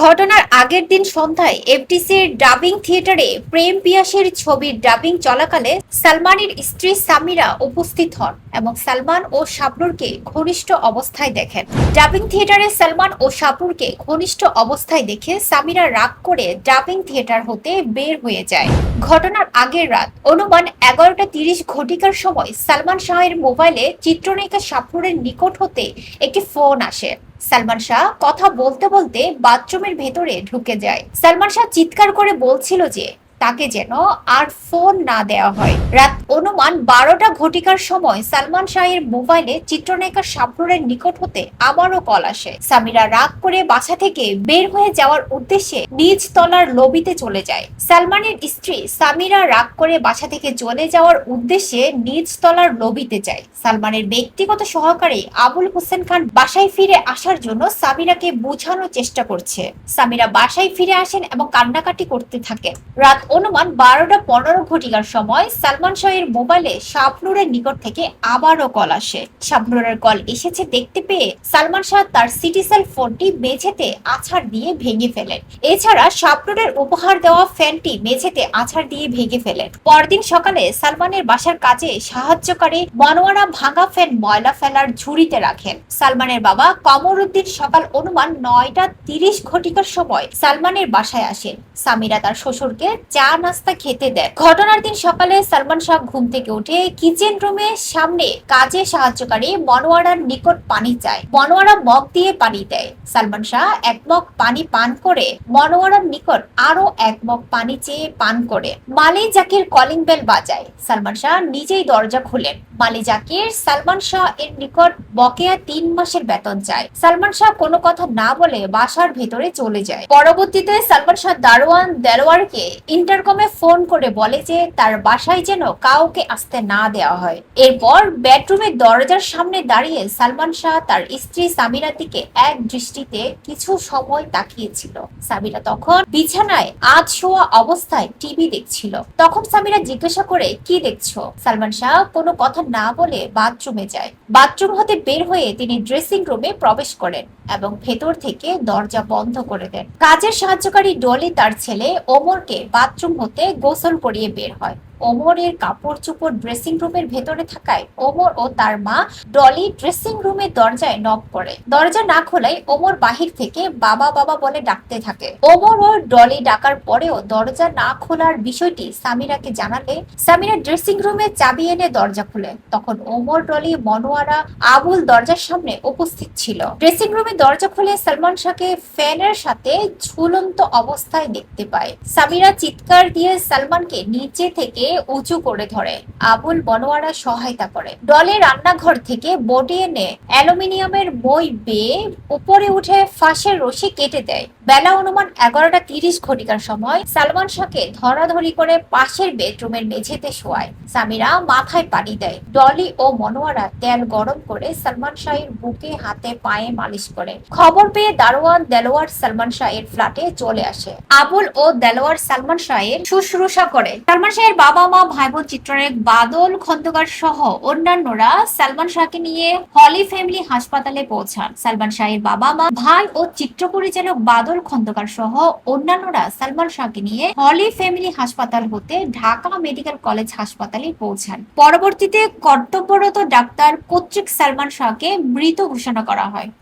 ঘটনার আগের দিন সন্ধ্যায় এফডিসির ডাবিং থিয়েটারে প্রেম পিয়াসের ছবির ডাবিং চলাকালে সালমানের স্ত্রী সামিরা উপস্থিত হন এবং সালমান ও শাবনূরকে ঘনিষ্ঠ অবস্থায় দেখেন। ডাবিং থিয়েটারে সালমান ও শাবনূরকে ঘনিষ্ঠ অবস্থায় দেখে সামিরা রাগ করে ডাবিং থিয়েটার হতে বের হয়ে যায়। ঘটনার আগের রাত অনুমান 11:30 ঘটিকার সময় সালমান শাহের মোবাইলে চিত্রনায়িকা শাবনূরের নিকট হতে একটি ফোন আসে। সালমান শাহ কথা বলতে বলতে বাথরুমের ভেতরে ঢুকে যায়। সালমান শাহ চিৎকার করে বলছিল যে তাকে যেন আর ফোন না দেওয়া হয়। রাত অনুমান 12টা ঘটিকার সময় সালমান শাহের মোবাইলে চিত্রনায়িকা শাবনূরের নিকট হতে আবারও কল আসে। সামিরা রাগ করে বাসা থেকে বের হয়ে যাওয়ার উদ্দেশ্যে নিজ তলার লবিতে চলে যায়। সালমানের স্ত্রী সামিরা রাগ করে বাসা থেকে চলে যাওয়ার উদ্দেশ্যে নিজ তলার লবিতে যায়। সালমানের ব্যক্তিগত সহকারী আবুল হোসেন খান বাসায় ফিরে আসার জন্য সামিরাকে বোঝানোর চেষ্টা করছে। সামিরা বাসায় ফিরে আসেন এবং কান্নাকাটি করতে থাকেন। রাত অনুমান 12:15 ঘটিকার সময় সালমান শাহের মোবাইলে শাবনূরের নিকট থেকে আবারও কল আসে। শাবনূরের কল এসেছে দেখতে পেয়ে সালমান শাহ তার সিটিসেল ফোনটি মেঝেতে আছাড় দিয়ে ভেঙে ফেলেন। এছাড়া শাবনূরের উপহার দেওয়া ফ্যানটি মেঝেতে আছাড় দিয়ে ভেঙে ফেলেন। পরদিন সকালে সালমানের বাসার কাজে সাহায্যকারী মনোয়ারা ভাঙা ফ্যান ময়লা ফেলার ঝুড়িতে রাখেন। সালমানের বাবা কমরউদ্দিন সকাল অনুমান 9:30 ঘটিকার সময় সালমানের বাসায় আসেন। সামিরা তার শ্বশুরকে চা নাস্তা খেতে দেয়। ঘটনার দিন সকালে সালমান শাহ ঘুম থেকে উঠে কিচেন রুমের সামনে কাজে সাহায্যকারী মনোয়ারার নিকট পানি চায়। মনোয়ারা মগ দিয়ে পানি দেয়। সালমান শাহ এক মগ পানি পান করে মনোয়ারার নিকট আরো এক মগ পানি চেয়ে পান করে মালি জাকির কলিং বেল বাজায়। সালমান শাহ নিজেই দরজা খুলেন। মালি জাকির সালমান শাহ এর নিকট বকেয়া 3 মাসের বেতন চায়। সালমান শাহ কোনো কথা না বলে বাসার ভেতরে চলে যায়। পরবর্তীতে সালমান শাহ দারোয়ান দেলোয়ারকে ইন্টারকমে ফোন করে বলে যে তার বাসায় যেন কাউকে আসতে না দেওয়া হয়। এরপর বেডরুমের দরজার সামনে দাঁড়িয়ে সালমান শাহ তার স্ত্রী সামিরার দিকে এক দৃষ্টিতে কিছু সময় তাকিয়েছিল। সামিরা তখন বিছানায় আধ শোয়া অবস্থায় টিভি দেখছিল। তখন সামিরা জিজ্ঞাসা করে কি দেখছো? সালমান শাহ কোনো কথা না বলে বাথরুমে যায়। বাথরুম হতে বের হয়ে তিনি ড্রেসিং রুমে প্রবেশ করেন এবং ভেতর থেকে দরজা বন্ধ করে দেন। কাজের সাহায্যকারী ডলি তার ছেলে ওমরকে বাথরুম হতে গোসল করিয়ে বের হয়। ওমরের কাপড় চোপড় ড্রেসিং রুমের ভেতরে থাকায় ওমর ও তার মা ডলি ড্রেসিং রুমের দরজায় নক করে। দরজা না খোলায় ওমর বাহির থেকে বাবা বাবা বলে ডাকতে থাকে। ওমর ও ডলি ডাকার পরেও দরজা না খোলার বিষয়টি সামিরাকে জানালে সামিরা ড্রেসিং রুমে চাবি এনে দরজা খুলে। তখন ওমর, ডলি, মনোয়ারা, আবুল দরজার সামনে উপস্থিত ছিল। ড্রেসিং রুমে দরজা খুলে সালমান শাহকে ফ্যানের সাথে ঝুলন্ত অবস্থায় দেখতে পায়। সামিরা চিৎকার দিয়ে সালমানকে নিচে থেকে উঁচু করে ধরে। আবুল, মনোয়ারা সহায়তা করে। ডলে রান্নাঘর থেকে বডি এনে অ্যালুমিনিয়ামের মই বেয়ে উপরে উঠে ফাঁসের রশি কেটে দেয়। বেলা অনুমান 11:30 ঘটিকার সময় সালমান শাহকে ধরাধরি করে পাশের বেডরুমের মেঝেতে শোয়ায়। সামিরা মাথায় পানি দেয়। ডলি ও মনোয়ারা তেল গরম করে সালমান শাহের বুকে, হাতে, পায়ে মালিশ করে। খবর পেয়ে দারোয়ান দেলোয়ার সালমান শাহের ফ্ল্যাটে চলে আসে। আবুল ও দেলোয়ার সালমান শাহের শুশ্রূষা করে। সালমান শাহের বাবা মা, ভাই বোন চিত্রনায়ক বাদল খন্দকার সহ অন্যান্যরা সালমান শাহকে নিয়ে হলি ফ্যামিলি হাসপাতালে পৌঁছান। সালমান শাহের বাবা মা, ভাই ও চিত্র পরিচালক বাদল খন্দকার সহ অন্যান্যরা সালমান শাহকে নিয়ে হলি ফ্যামিলি হাসপাতাল হতে ঢাকা মেডিকেল কলেজ হাসপাতালে পৌঁছান। পরবর্তীতে কর্তব্যরত ডাক্তার কর্তৃক সালমান শাহকে মৃত ঘোষণা করা হয়।